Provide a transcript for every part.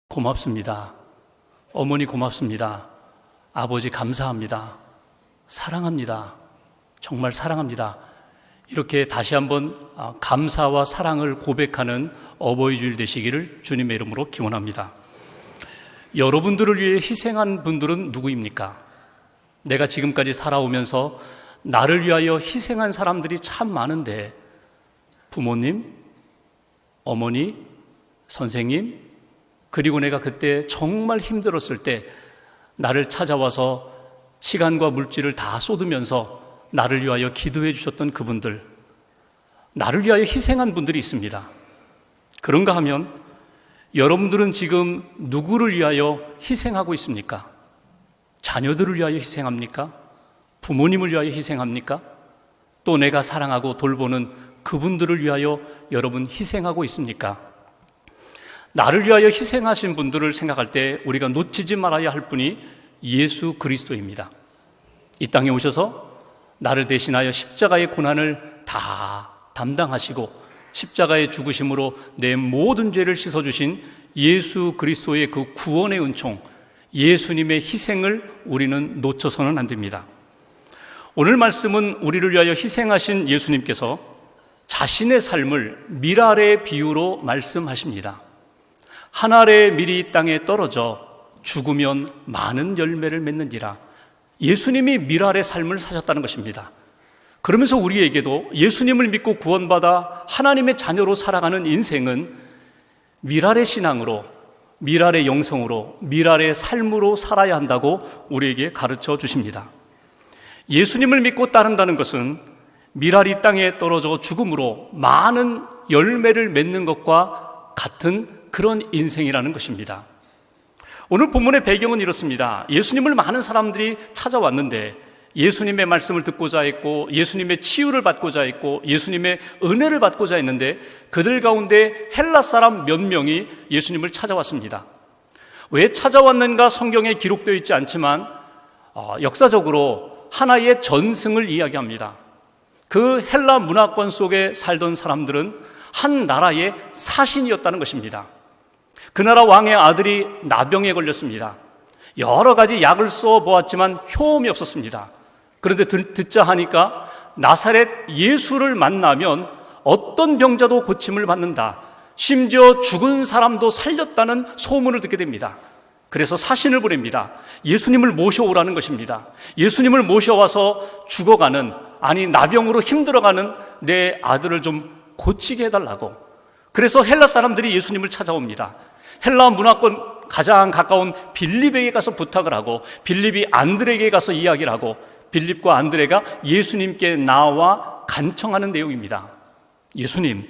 고맙습니다. 어머니 고맙습니다. 아버지 감사합니다. 사랑합니다. 정말 사랑합니다. 이렇게 다시 한번 감사와 사랑을 고백하는 어버이 주일 되시기를 주님의 이름으로 기원합니다. 여러분들을 위해 희생한 분들은 누구입니까? 내가 지금까지 살아오면서 나를 위하여 희생한 사람들이 참 많은데, 부모님, 어머니, 선생님, 그리고 내가 그때 정말 힘들었을 때 나를 찾아와서 시간과 물질을 다 쏟으면서 나를 위하여 기도해 주셨던 그분들, 나를 위하여 희생한 분들이 있습니다. 그런가 하면 여러분들은 지금 누구를 위하여 희생하고 있습니까? 자녀들을 위하여 희생합니까? 부모님을 위하여 희생합니까? 또 내가 사랑하고 돌보는 그분들을 위하여 여러분 희생하고 있습니까? 나를 위하여 희생하신 분들을 생각할 때 우리가 놓치지 말아야 할 분이 예수 그리스도입니다. 이 땅에 오셔서 나를 대신하여 십자가의 고난을 다 담당하시고 십자가의 죽으심으로 내 모든 죄를 씻어주신 예수 그리스도의 그 구원의 은총, 예수님의 희생을 우리는 놓쳐서는 안 됩니다. 오늘 말씀은 우리를 위하여 희생하신 예수님께서 자신의 삶을 밀알의 비유로 말씀하십니다. 한 알의 밀이 땅에 떨어져 죽으면 많은 열매를 맺는지라. 예수님이 밀알의 삶을 사셨다는 것입니다. 그러면서 우리에게도 예수님을 믿고 구원받아 하나님의 자녀로 살아가는 인생은 밀알의 신앙으로, 밀알의 영성으로, 밀알의 삶으로 살아야 한다고 우리에게 가르쳐 주십니다. 예수님을 믿고 따른다는 것은 밀알이 땅에 떨어져 죽음으로 많은 열매를 맺는 것과 같은 그런 인생이라는 것입니다. 오늘 본문의 배경은 이렇습니다. 예수님을 많은 사람들이 찾아왔는데 예수님의 말씀을 듣고자 했고 예수님의 치유를 받고자 했고 예수님의 은혜를 받고자 했는데 그들 가운데 헬라 사람 몇 명이 예수님을 찾아왔습니다. 왜 찾아왔는가 성경에 기록되어 있지 않지만 역사적으로 하나의 전승을 이야기합니다. 그 헬라 문화권 속에 살던 사람들은 한 나라의 사신이었다는 것입니다. 그 나라 왕의 아들이 나병에 걸렸습니다. 여러 가지 약을 써보았지만 효험이 없었습니다. 그런데 듣자 하니까 나사렛 예수를 만나면 어떤 병자도 고침을 받는다. 심지어 죽은 사람도 살렸다는 소문을 듣게 됩니다. 그래서 사신을 보냅니다. 예수님을 모셔오라는 것입니다. 예수님을 모셔와서 죽어가는, 아니 나병으로 힘들어가는 내 아들을 좀 고치게 해달라고. 그래서 헬라 사람들이 예수님을 찾아옵니다. 헬라 문화권 가장 가까운 빌립에게 가서 부탁을 하고 빌립이 안드레에게 가서 이야기를 하고 빌립과 안드레가 예수님께 나와 간청하는 내용입니다. 예수님,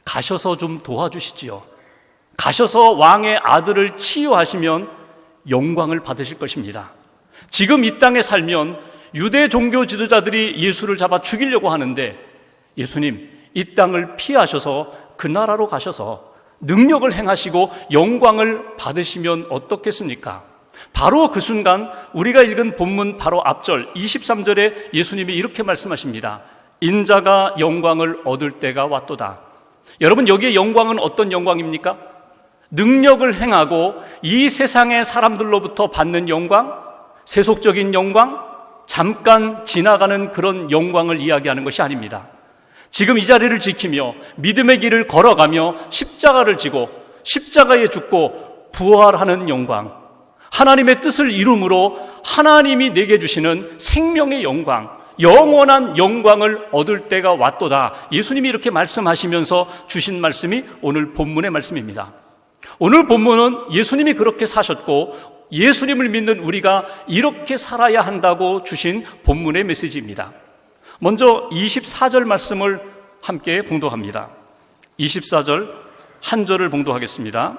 가셔서 좀 도와주시지요. 가셔서 왕의 아들을 치유하시면 영광을 받으실 것입니다. 지금 이 땅에 살면 유대 종교 지도자들이 예수를 잡아 죽이려고 하는데 예수님, 이 땅을 피하셔서 그 나라로 가셔서 능력을 행하시고 영광을 받으시면 어떻겠습니까? 바로 그 순간 우리가 읽은 본문 바로 앞절 23절에 예수님이 이렇게 말씀하십니다. 인자가 영광을 얻을 때가 왔도다. 여러분, 여기에 영광은 어떤 영광입니까? 능력을 행하고 이 세상의 사람들로부터 받는 영광, 세속적인 영광, 잠깐 지나가는 그런 영광을 이야기하는 것이 아닙니다. 지금 이 자리를 지키며 믿음의 길을 걸어가며 십자가를 지고 십자가에 죽고 부활하는 영광, 하나님의 뜻을 이룸으로 하나님이 내게 주시는 생명의 영광, 영원한 영광을 얻을 때가 왔도다. 예수님이 이렇게 말씀하시면서 주신 말씀이 오늘 본문의 말씀입니다. 오늘 본문은 예수님이 그렇게 사셨고 예수님을 믿는 우리가 이렇게 살아야 한다고 주신 본문의 메시지입니다. 먼저 24절 말씀을 함께 봉독합니다. 24절 한 절을 봉독하겠습니다.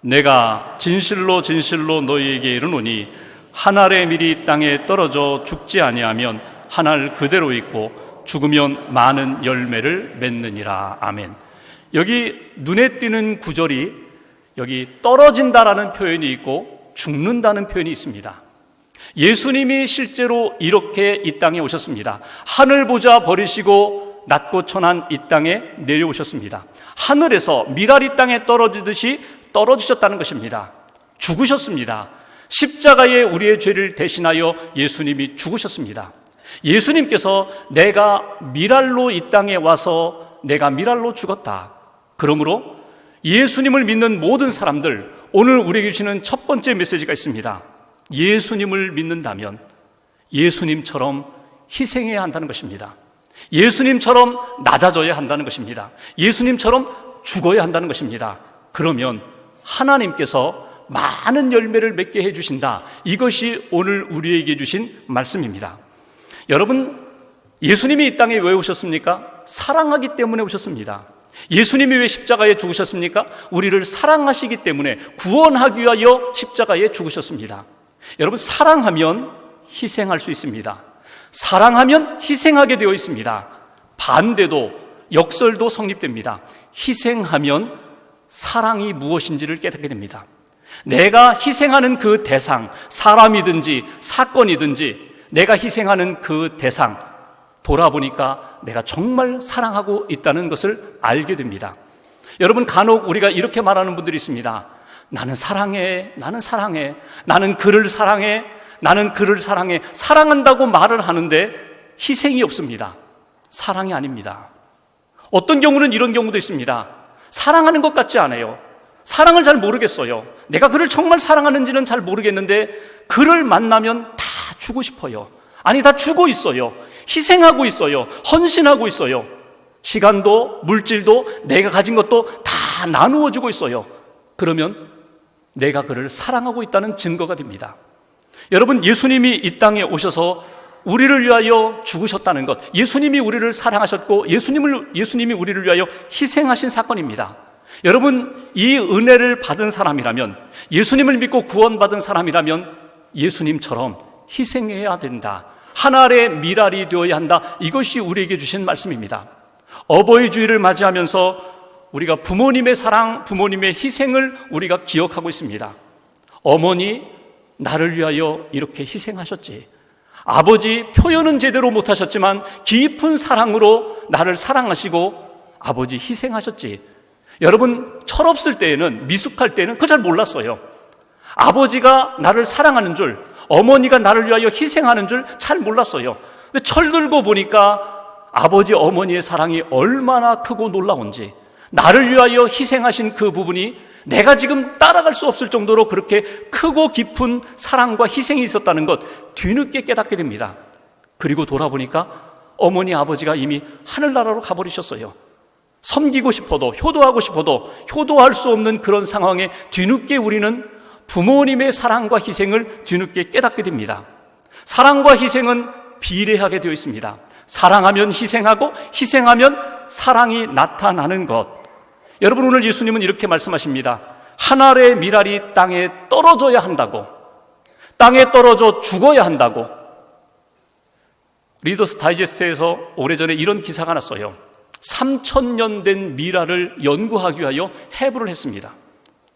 내가 진실로 진실로 너희에게 이르노니 한 알의 밀이 땅에 떨어져 죽지 아니하면 한 알 그대로 있고 죽으면 많은 열매를 맺느니라. 아멘. 여기 눈에 띄는 구절이 여기 떨어진다라는 표현이 있고 죽는다는 표현이 있습니다. 예수님이 실제로 이렇게 이 땅에 오셨습니다. 하늘 보자 버리시고 낮고 천한 이 땅에 내려오셨습니다. 하늘에서 밀알이 땅에 떨어지듯이 떨어지셨다는 것입니다. 죽으셨습니다. 십자가에 우리의 죄를 대신하여 예수님이 죽으셨습니다. 예수님께서 내가 미랄로 이 땅에 와서 내가 미랄로 죽었다. 그러므로 예수님을 믿는 모든 사람들, 오늘 우리에게 주시는 첫 번째 메시지가 있습니다. 예수님을 믿는다면 예수님처럼 희생해야 한다는 것입니다. 예수님처럼 낮아져야 한다는 것입니다. 예수님처럼 죽어야 한다는 것입니다. 그러면 하나님께서 많은 열매를 맺게 해주신다. 이것이 오늘 우리에게 주신 말씀입니다. 여러분, 예수님이 이 땅에 왜 오셨습니까? 사랑하기 때문에 오셨습니다. 예수님이 왜 십자가에 죽으셨습니까? 우리를 사랑하시기 때문에, 구원하기 위하여 십자가에 죽으셨습니다. 여러분, 사랑하면 희생할 수 있습니다. 사랑하면 희생하게 되어 있습니다. 반대도, 역설도 성립됩니다. 희생하면 사랑이 무엇인지를 깨닫게 됩니다. 내가 희생하는 그 대상, 사람이든지 사건이든지 내가 희생하는 그 대상, 돌아보니까 내가 정말 사랑하고 있다는 것을 알게 됩니다. 여러분, 간혹 우리가 이렇게 말하는 분들이 있습니다. 나는 사랑해, 나는 사랑해, 나는 그를 사랑해, 나는 그를 사랑해. 사랑한다고 말을 하는데 희생이 없습니다. 사랑이 아닙니다. 어떤 경우는 이런 경우도 있습니다. 사랑하는 것 같지 않아요. 사랑을 잘 모르겠어요. 내가 그를 정말 사랑하는지는 잘 모르겠는데 그를 만나면 다 주고 싶어요. 아니, 다 주고 있어요. 희생하고 있어요. 헌신하고 있어요. 시간도 물질도 내가 가진 것도 다 나누어 주고 있어요. 그러면 내가 그를 사랑하고 있다는 증거가 됩니다. 여러분, 예수님이 이 땅에 오셔서 우리를 위하여 죽으셨다는 것, 예수님이 우리를 사랑하셨고 예수님이 우리를 위하여 희생하신 사건입니다. 여러분, 이 은혜를 받은 사람이라면, 예수님을 믿고 구원받은 사람이라면 예수님처럼 희생해야 된다. 하나의 미랄이 되어야 한다. 이것이 우리에게 주신 말씀입니다. 어버이 주일을 맞이하면서 우리가 부모님의 사랑, 부모님의 희생을 우리가 기억하고 있습니다. 어머니, 나를 위하여 이렇게 희생하셨지. 아버지, 표현은 제대로 못하셨지만 깊은 사랑으로 나를 사랑하시고 아버지 희생하셨지. 여러분, 철없을 때에는, 미숙할 때는 그거 잘 몰랐어요. 아버지가 나를 사랑하는 줄, 어머니가 나를 위하여 희생하는 줄 잘 몰랐어요. 근데 철들고 보니까 아버지, 어머니의 사랑이 얼마나 크고 놀라운지, 나를 위하여 희생하신 그 부분이 내가 지금 따라갈 수 없을 정도로 그렇게 크고 깊은 사랑과 희생이 있었다는 것 뒤늦게 깨닫게 됩니다. 그리고 돌아보니까 어머니, 아버지가 이미 하늘나라로 가버리셨어요. 섬기고 싶어도, 효도하고 싶어도 효도할 수 없는 그런 상황에 뒤늦게 우리는 부모님의 사랑과 희생을 뒤늦게 깨닫게 됩니다. 사랑과 희생은 비례하게 되어 있습니다. 사랑하면 희생하고 희생하면 사랑이 나타나는 것. 여러분, 오늘 예수님은 이렇게 말씀하십니다. 한 알의 미랄이 땅에 떨어져야 한다고, 땅에 떨어져 죽어야 한다고. 리더스 다이제스트에서 오래전에 이런 기사가 났어요. 3,000년 된 미랄을 연구하기 위하여 해부를 했습니다.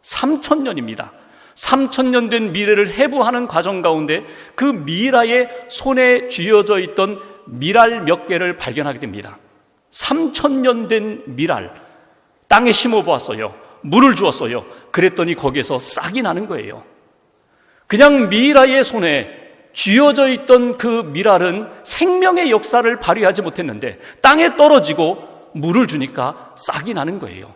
3,000년입니다. 3,000년 된 미래를 해부하는 과정 가운데 그 미라의 손에 쥐어져 있던 미랄 몇 개를 발견하게 됩니다. 3,000년 된 미랄, 땅에 심어보았어요. 물을 주었어요. 그랬더니 거기에서 싹이 나는 거예요. 그냥 미라의 손에 쥐어져 있던 그 미랄은 생명의 역사를 발휘하지 못했는데 땅에 떨어지고 물을 주니까 싹이 나는 거예요.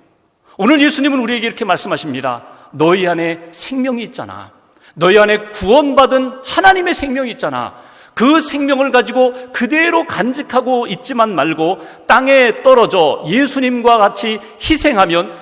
오늘 예수님은 우리에게 이렇게 말씀하십니다. 너희 안에 생명이 있잖아. 너희 안에 구원받은 하나님의 생명이 있잖아. 그 생명을 가지고 그대로 간직하고 있지만 말고 땅에 떨어져 예수님과 같이 희생하면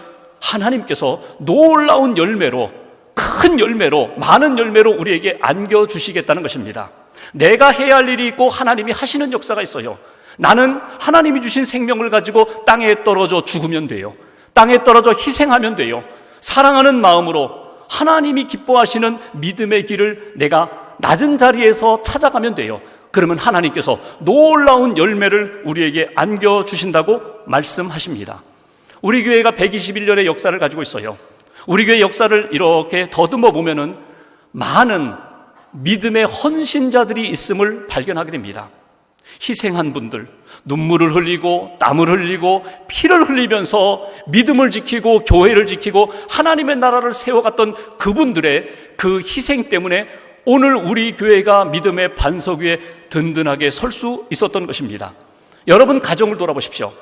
하나님께서 놀라운 열매로, 큰 열매로, 많은 열매로 우리에게 안겨주시겠다는 것입니다. 내가 해야 할 일이 있고 하나님이 하시는 역사가 있어요. 나는 하나님이 주신 생명을 가지고 땅에 떨어져 죽으면 돼요. 땅에 떨어져 희생하면 돼요. 사랑하는 마음으로 하나님이 기뻐하시는 믿음의 길을 내가 낮은 자리에서 찾아가면 돼요. 그러면 하나님께서 놀라운 열매를 우리에게 안겨주신다고 말씀하십니다. 우리 교회가 121년의 역사를 가지고 있어요. 우리 교회 역사를 이렇게 더듬어 보면은 많은 믿음의 헌신자들이 있음을 발견하게 됩니다. 희생한 분들, 눈물을 흘리고 땀을 흘리고 피를 흘리면서 믿음을 지키고 교회를 지키고 하나님의 나라를 세워갔던 그분들의 그 희생 때문에 오늘 우리 교회가 믿음의 반석 위에 든든하게 설 수 있었던 것입니다. 여러분 가정을 돌아보십시오.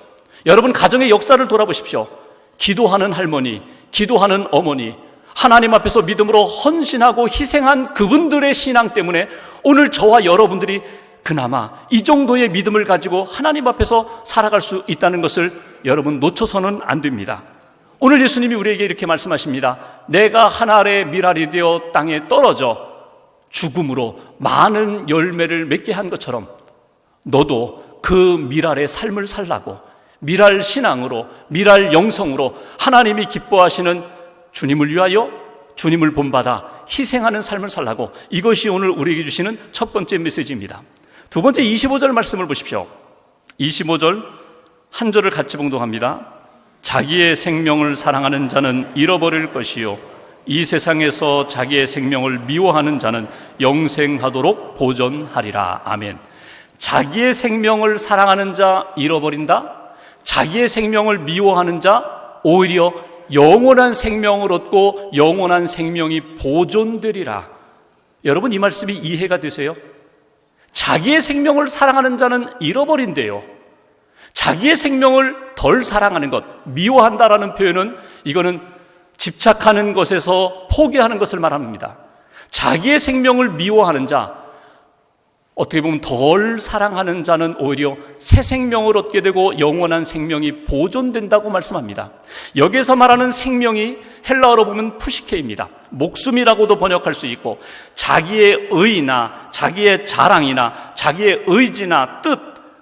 여러분 가정의 역사를 돌아보십시오. 기도하는 할머니, 기도하는 어머니, 하나님 앞에서 믿음으로 헌신하고 희생한 그분들의 신앙 때문에 오늘 저와 여러분들이 그나마 이 정도의 믿음을 가지고 하나님 앞에서 살아갈 수 있다는 것을 여러분 놓쳐서는 안 됩니다. 오늘 예수님이 우리에게 이렇게 말씀하십니다. 내가 하늘의 밀알이 되어 땅에 떨어져 죽음으로 많은 열매를 맺게 한 것처럼 너도 그 밀알의 삶을 살라고, 밀알 신앙으로, 밀알 영성으로 하나님이 기뻐하시는 주님을 위하여 주님을 본받아 희생하는 삶을 살라고, 이것이 오늘 우리에게 주시는 첫 번째 메시지입니다. 두 번째 25절 말씀을 보십시오. 25절 한 절을 같이 봉독합니다. 자기의 생명을 사랑하는 자는 잃어버릴 것이요 이 세상에서 자기의 생명을 미워하는 자는 영생하도록 보존하리라. 아멘. 자기의 생명을 사랑하는 자 잃어버린다. 자기의 생명을 미워하는 자 오히려 영원한 생명을 얻고 영원한 생명이 보존되리라. 여러분 이 말씀이 이해가 되세요? 자기의 생명을 사랑하는 자는 잃어버린대요. 자기의 생명을 덜 사랑하는 것, 미워한다라는 표현은 이거는 집착하는 것에서 포기하는 것을 말합니다. 자기의 생명을 미워하는 자, 어떻게 보면 덜 사랑하는 자는 오히려 새 생명을 얻게 되고 영원한 생명이 보존된다고 말씀합니다. 여기에서 말하는 생명이 헬라어로 보면 푸시케입니다. 목숨이라고도 번역할 수 있고 자기의 의나 자기의 자랑이나 자기의 의지나 뜻,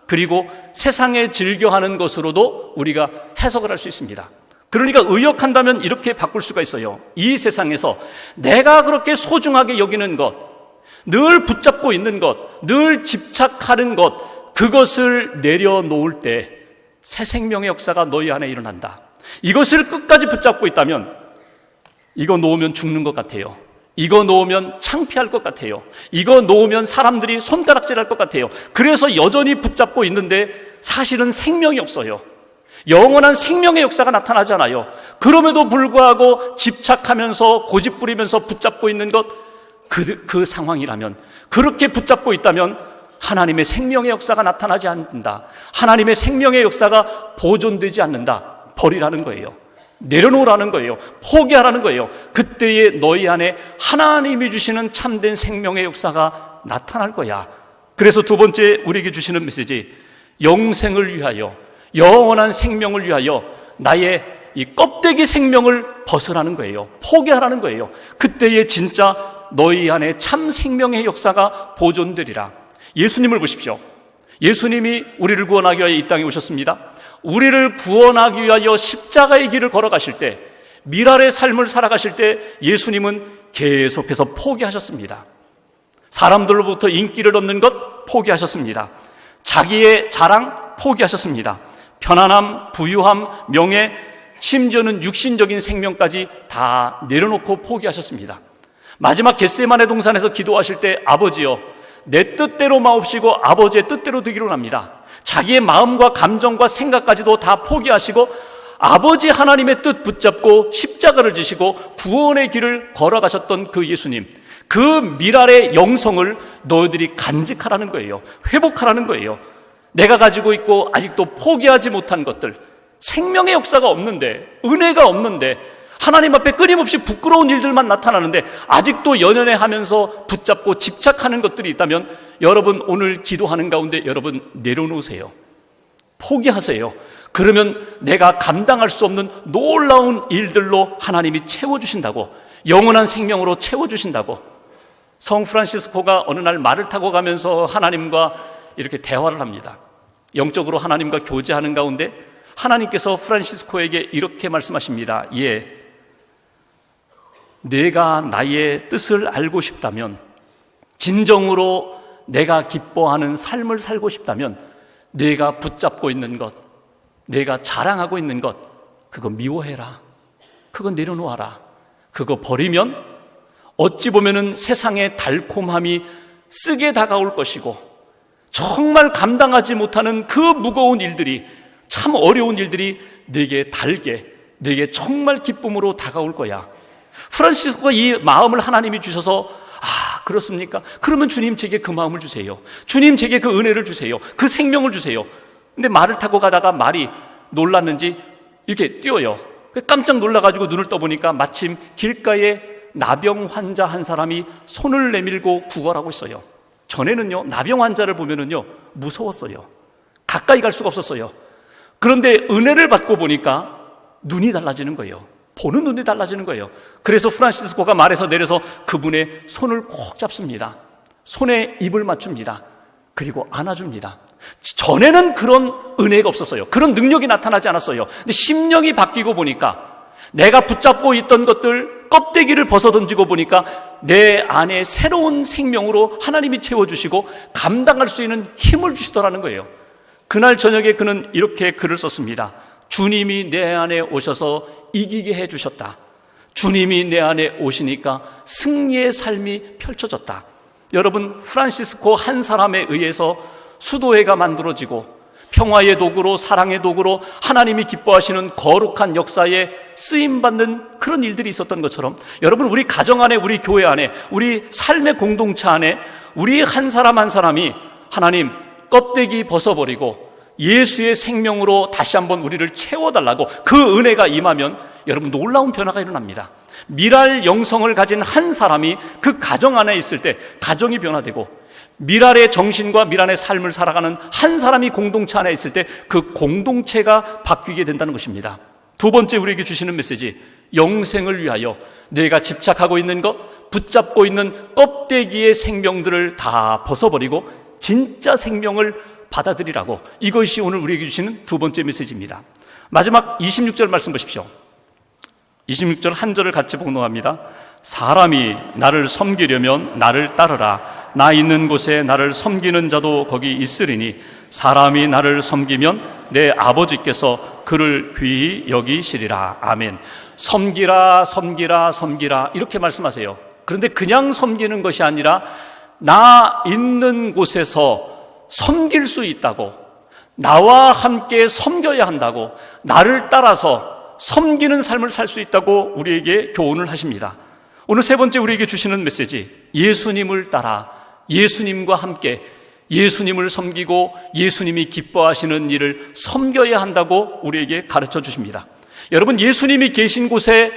그리고 세상에 즐겨하는 것으로도 우리가 해석을 할 수 있습니다. 그러니까 의역한다면 이렇게 바꿀 수가 있어요. 이 세상에서 내가 그렇게 소중하게 여기는 것, 늘 붙잡고 있는 것, 늘 집착하는 것, 그것을 내려놓을 때 새 생명의 역사가 너희 안에 일어난다. 이것을 끝까지 붙잡고 있다면 이거 놓으면 죽는 것 같아요. 이거 놓으면 창피할 것 같아요. 이거 놓으면 사람들이 손가락질할 것 같아요. 그래서 여전히 붙잡고 있는데 사실은 생명이 없어요. 영원한 생명의 역사가 나타나잖아요. 그럼에도 불구하고 집착하면서 고집부리면서 붙잡고 있는 것, 그 상황이라면, 그렇게 붙잡고 있다면 하나님의 생명의 역사가 나타나지 않는다. 하나님의 생명의 역사가 보존되지 않는다. 버리라는 거예요. 내려놓으라는 거예요. 포기하라는 거예요. 그때에 너희 안에 하나님이 주시는 참된 생명의 역사가 나타날 거야. 그래서 두 번째 우리에게 주시는 메시지, 영생을 위하여, 영원한 생명을 위하여 나의 이 껍데기 생명을 벗으라는 거예요. 포기하라는 거예요. 그때에 진짜 너희 안에 참 생명의 역사가 보존되리라. 예수님을 보십시오. 예수님이 우리를 구원하기 위하여 이 땅에 오셨습니다. 우리를 구원하기 위하여 십자가의 길을 걸어가실 때, 밀알의 삶을 살아가실 때 예수님은 계속해서 포기하셨습니다. 사람들로부터 인기를 얻는 것 포기하셨습니다. 자기의 자랑 포기하셨습니다. 편안함, 부유함, 명예, 심지어는 육신적인 생명까지 다 내려놓고 포기하셨습니다. 마지막 겟세마네 동산에서 기도하실 때 아버지여 내 뜻대로 마옵시고 아버지의 뜻대로 되기를 원합니다. 자기의 마음과 감정과 생각까지도 다 포기하시고 아버지 하나님의 뜻 붙잡고 십자가를 지시고 구원의 길을 걸어가셨던 그 예수님, 그 밀알의 영성을 너희들이 간직하라는 거예요. 회복하라는 거예요. 내가 가지고 있고 아직도 포기하지 못한 것들, 생명의 역사가 없는데, 은혜가 없는데, 하나님 앞에 끊임없이 부끄러운 일들만 나타나는데 아직도 연연해 하면서 붙잡고 집착하는 것들이 있다면 여러분 오늘 기도하는 가운데 여러분 내려놓으세요. 포기하세요. 그러면 내가 감당할 수 없는 놀라운 일들로 하나님이 채워주신다고, 영원한 생명으로 채워주신다고. 성 프란시스코가 어느 날 말을 타고 가면서 하나님과 이렇게 대화를 합니다. 영적으로 하나님과 교제하는 가운데 하나님께서 프란시스코에게 이렇게 말씀하십니다. 예, 내가 나의 뜻을 알고 싶다면, 진정으로 내가 기뻐하는 삶을 살고 싶다면 내가 붙잡고 있는 것, 내가 자랑하고 있는 것, 그거 미워해라. 그거 내려놓아라. 그거 버리면 어찌 보면은 세상의 달콤함이 쓰게 다가올 것이고 정말 감당하지 못하는 그 무거운 일들이, 참 어려운 일들이 내게 달게, 내게 정말 기쁨으로 다가올 거야. 프란시스코가 이 마음을 하나님이 주셔서, 아, 그렇습니까? 그러면 주님 제게 그 마음을 주세요. 주님 제게 그 은혜를 주세요. 그 생명을 주세요. 근데 말을 타고 가다가 말이 놀랐는지 이렇게 뛰어요. 깜짝 놀라가지고 눈을 떠보니까 마침 길가에 나병 환자 한 사람이 손을 내밀고 구걸하고 있어요. 전에는요, 나병 환자를 보면은요, 무서웠어요. 가까이 갈 수가 없었어요. 그런데 은혜를 받고 보니까 눈이 달라지는 거예요. 보는 눈이 달라지는 거예요. 그래서 프란시스코가 말에서 내려서 그분의 손을 꼭 잡습니다. 손에 입을 맞춥니다. 그리고 안아줍니다. 전에는 그런 은혜가 없었어요. 그런 능력이 나타나지 않았어요. 근데 심령이 바뀌고 보니까, 내가 붙잡고 있던 것들 껍데기를 벗어던지고 보니까 내 안에 새로운 생명으로 하나님이 채워주시고 감당할 수 있는 힘을 주시더라는 거예요. 그날 저녁에 그는 이렇게 글을 썼습니다. 주님이 내 안에 오셔서 이기게 해주셨다. 주님이 내 안에 오시니까 승리의 삶이 펼쳐졌다. 여러분, 프란시스코 한 사람에 의해서 수도회가 만들어지고 평화의 도구로, 사랑의 도구로 하나님이 기뻐하시는 거룩한 역사에 쓰임받는 그런 일들이 있었던 것처럼, 여러분, 우리 가정 안에, 우리 교회 안에, 우리 삶의 공동체 안에 우리 한 사람 한 사람이 하나님 껍데기 벗어버리고 예수의 생명으로 다시 한번 우리를 채워달라고 그 은혜가 임하면 여러분, 놀라운 변화가 일어납니다. 미랄 영성을 가진 한 사람이 그 가정 안에 있을 때 가정이 변화되고, 미랄의 정신과 미랄의 삶을 살아가는 한 사람이 공동체 안에 있을 때 그 공동체가 바뀌게 된다는 것입니다. 두 번째 우리에게 주시는 메시지, 영생을 위하여 내가 집착하고 있는 것, 붙잡고 있는 껍데기의 생명들을 다 벗어버리고 진짜 생명을 받아들이라고, 이것이 오늘 우리에게 주시는 두 번째 메시지입니다. 마지막 26절 말씀 보십시오. 26절 한 절을 같이 봉독합니다. 사람이 나를 섬기려면 나를 따르라. 나 있는 곳에 나를 섬기는 자도 거기 있으리니 사람이 나를 섬기면 내 아버지께서 그를 귀히 여기시리라. 아멘. 섬기라, 섬기라, 섬기라, 이렇게 말씀하세요. 그런데 그냥 섬기는 것이 아니라 나 있는 곳에서 섬길 수 있다고, 나와 함께 섬겨야 한다고, 나를 따라서 섬기는 삶을 살 수 있다고 우리에게 교훈을 하십니다. 오늘 세 번째 우리에게 주시는 메시지, 예수님을 따라 예수님과 함께 예수님을 섬기고 예수님이 기뻐하시는 일을 섬겨야 한다고 우리에게 가르쳐 주십니다. 여러분, 예수님이 계신 곳에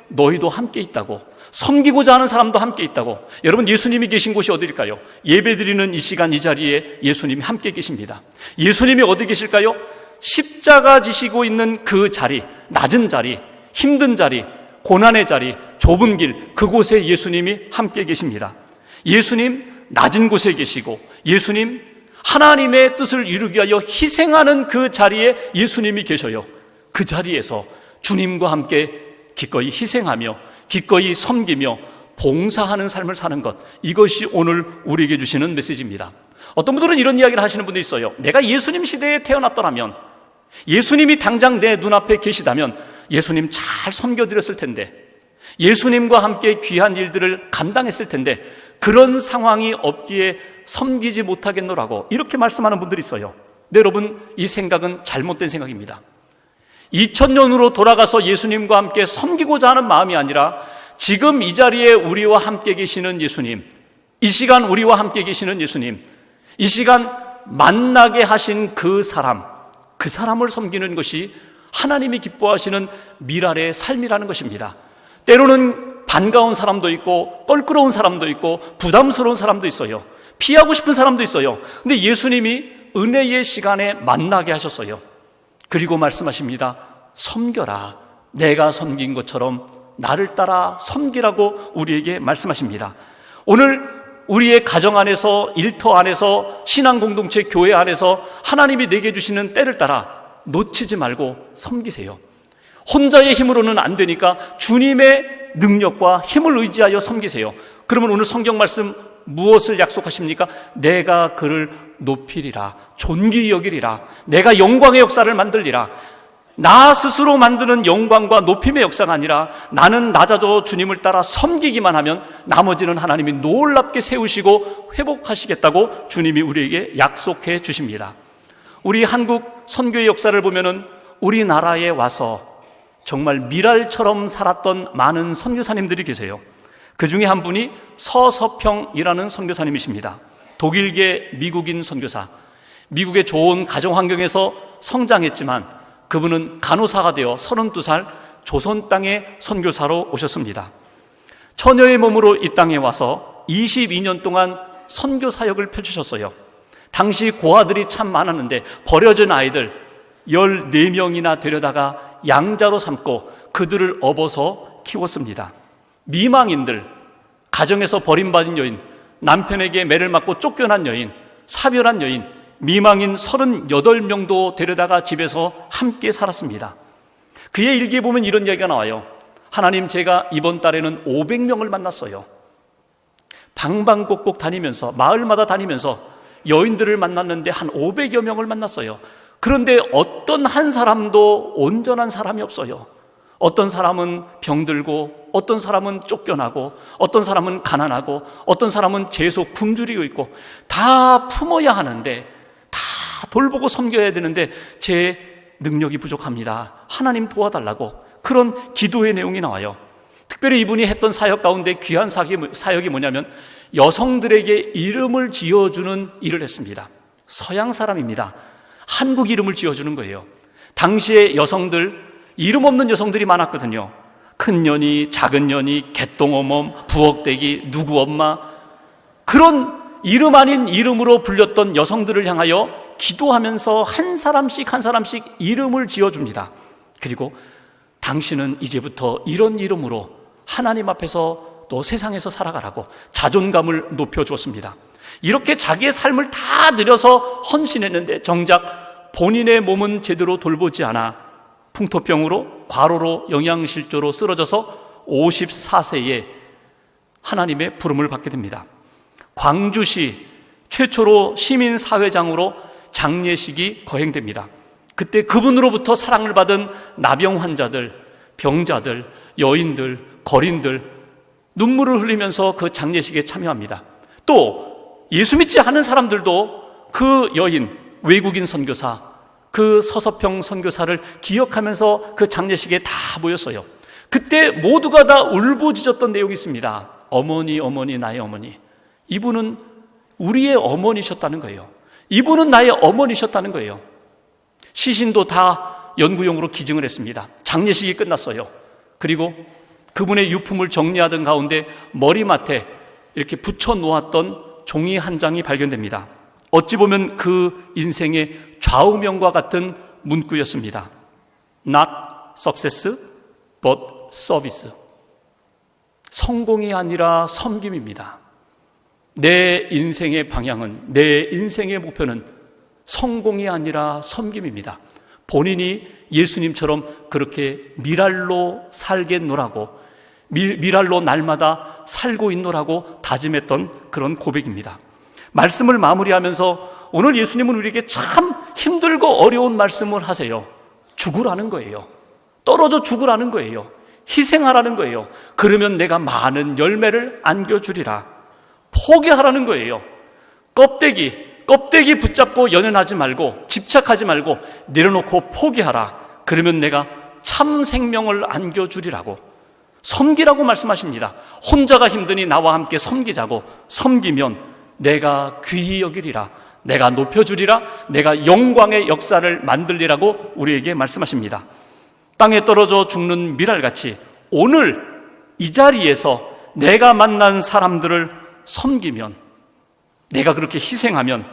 너희도 함께 있다고, 섬기고자 하는 사람도 함께 있다고. 여러분, 예수님이 계신 곳이 어디일까요? 예배드리는 이 시간, 이 자리에 예수님이 함께 계십니다. 예수님이 어디 계실까요? 십자가 지시고 있는 그 자리, 낮은 자리, 힘든 자리, 고난의 자리, 좁은 길, 그곳에 예수님이 함께 계십니다. 예수님 낮은 곳에 계시고, 예수님 하나님의 뜻을 이루기 위하여 희생하는 그 자리에 예수님이 계셔요. 그 자리에서 주님과 함께 기꺼이 희생하며 기꺼이 섬기며 봉사하는 삶을 사는 것, 이것이 오늘 우리에게 주시는 메시지입니다. 어떤 분들은 이런 이야기를 하시는 분도 있어요. 내가 예수님 시대에 태어났더라면, 예수님이 당장 내 눈앞에 계시다면 예수님 잘 섬겨드렸을 텐데, 예수님과 함께 귀한 일들을 감당했을 텐데, 그런 상황이 없기에 섬기지 못하겠노라고 이렇게 말씀하는 분들이 있어요. 근데 여러분, 이 생각은 잘못된 생각입니다. 2000년으로 돌아가서 예수님과 함께 섬기고자 하는 마음이 아니라 지금 이 자리에 우리와 함께 계시는 예수님, 이 시간 우리와 함께 계시는 예수님, 이 시간 만나게 하신 그 사람을 섬기는 것이 하나님이 기뻐하시는 미랄의 삶이라는 것입니다. 때로는 반가운 사람도 있고 껄끄러운 사람도 있고 부담스러운 사람도 있어요. 피하고 싶은 사람도 있어요. 근데 예수님이 은혜의 시간에 만나게 하셨어요. 그리고 말씀하십니다. 섬겨라. 내가 섬긴 것처럼 나를 따라 섬기라고 우리에게 말씀하십니다. 오늘 우리의 가정 안에서, 일터 안에서, 신앙 공동체 교회 안에서 하나님이 내게 주시는 때를 따라 놓치지 말고 섬기세요. 혼자의 힘으로는 안 되니까 주님의 능력과 힘을 의지하여 섬기세요. 그러면 오늘 성경 말씀 무엇을 약속하십니까? 내가 그를 높이리라, 존귀히 여기리라, 내가 영광의 역사를 만들리라. 나 스스로 만드는 영광과 높임의 역사가 아니라 나는 낮아져 주님을 따라 섬기기만 하면 나머지는 하나님이 놀랍게 세우시고 회복하시겠다고 주님이 우리에게 약속해 주십니다. 우리 한국 선교의 역사를 보면은 우리나라에 와서 정말 미랄처럼 살았던 많은 선교사님들이 계세요. 그 중에 한 분이 서서평이라는 선교사님이십니다. 독일계 미국인 선교사. 미국의 좋은 가정 환경에서 성장했지만 그분은 간호사가 되어 32살 조선 땅에 선교사로 오셨습니다. 처녀의 몸으로 이 땅에 와서 22년 동안 선교 사역을 펼치셨어요. 당시 고아들이 참 많았는데 버려진 아이들 14명이나 데려다가 양자로 삼고 그들을 업어서 키웠습니다. 미망인들, 가정에서 버림받은 여인, 남편에게 매를 맞고 쫓겨난 여인, 사별한 여인, 미망인 38명도 데려다가 집에서 함께 살았습니다. 그의 일기에 보면 이런 이야기가 나와요. 하나님, 제가 이번 달에는 500명을 만났어요. 방방곡곡 다니면서, 마을마다 다니면서 여인들을 만났는데 한 500여 명을 만났어요. 그런데 어떤 한 사람도 온전한 사람이 없어요. 어떤 사람은 병들고, 어떤 사람은 쫓겨나고, 어떤 사람은 가난하고, 어떤 사람은 죄소 굶주리고 있고, 다 품어야 하는데, 다 돌보고 섬겨야 되는데 제 능력이 부족합니다. 하나님 도와달라고. 그런 기도의 내용이 나와요. 특별히 이분이 했던 사역 가운데 귀한 사역이 뭐냐면 여성들에게 이름을 지어주는 일을 했습니다. 서양 사람입니다. 한국 이름을 지어주는 거예요. 당시에 여성들, 이름 없는 여성들이 많았거든요. 큰 년이, 작은 년이, 개똥어멈, 부엌대기, 누구 엄마, 그런 이름 아닌 이름으로 불렸던 여성들을 향하여 기도하면서 한 사람씩 이름을 지어줍니다. 그리고 당신은 이제부터 이런 이름으로 하나님 앞에서 또 세상에서 살아가라고 자존감을 높여주었습니다. 이렇게 자기의 삶을 다 들여서 헌신했는데 정작 본인의 몸은 제대로 돌보지 않아 풍토병으로, 과로로, 영양실조로 쓰러져서 54세에 하나님의 부름을 받게 됩니다. 광주시 최초로 시민사회장으로 장례식이 거행됩니다. 그때 그분으로부터 사랑을 받은 나병 환자들, 병자들, 여인들, 거린들 눈물을 흘리면서 그 장례식에 참여합니다. 또 예수 믿지 않은 사람들도 그 여인, 외국인 선교사, 그 서서평 선교사를 기억하면서 그 장례식에 다 모였어요. 그때 모두가 다 울부짖었던 내용이 있습니다. 어머니, 어머니, 나의 어머니. 이분은 우리의 어머니셨다는 거예요. 이분은 나의 어머니셨다는 거예요. 시신도 다 연구용으로 기증을 했습니다. 장례식이 끝났어요. 그리고 그분의 유품을 정리하던 가운데 머리맡에 이렇게 붙여 놓았던 종이 한 장이 발견됩니다. 어찌 보면 그 인생의 좌우명과 같은 문구였습니다. Not success, but service. 성공이 아니라 섬김입니다. 내 인생의 방향은, 내 인생의 목표는 성공이 아니라 섬김입니다. 본인이 예수님처럼 그렇게 미랄로 살겠노라고, 미랄로 날마다 살고 있노라고 다짐했던 그런 고백입니다. 말씀을 마무리하면서 오늘 예수님은 우리에게 참 힘들고 어려운 말씀을 하세요. 죽으라는 거예요. 떨어져 죽으라는 거예요. 희생하라는 거예요. 그러면 내가 많은 열매를 안겨주리라. 포기하라는 거예요. 껍데기 붙잡고 연연하지 말고, 집착하지 말고 내려놓고 포기하라. 그러면 내가 참 생명을 안겨주리라고. 섬기라고 말씀하십니다. 혼자가 힘드니 나와 함께 섬기자고. 섬기면 내가 귀히 여기리라. 내가 높여주리라. 내가 영광의 역사를 만들리라고 우리에게 말씀하십니다. 땅에 떨어져 죽는 미랄같이 오늘 이 자리에서 내가 만난 사람들을 섬기면, 내가 그렇게 희생하면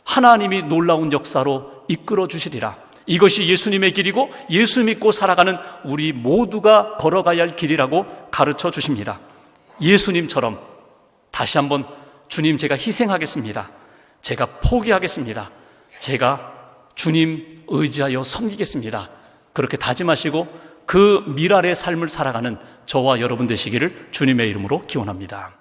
하나님이 놀라운 역사로 이끌어 주시리라. 이것이 예수님의 길이고 예수 믿고 살아가는 우리 모두가 걸어가야 할 길이라고 가르쳐 주십니다. 예수님처럼 다시 한번 주님, 제가 희생하겠습니다. 제가 포기하겠습니다. 제가 주님 의지하여 섬기겠습니다. 그렇게 다짐하시고 그 미랄의 삶을 살아가는 저와 여러분 되시기를 주님의 이름으로 기원합니다.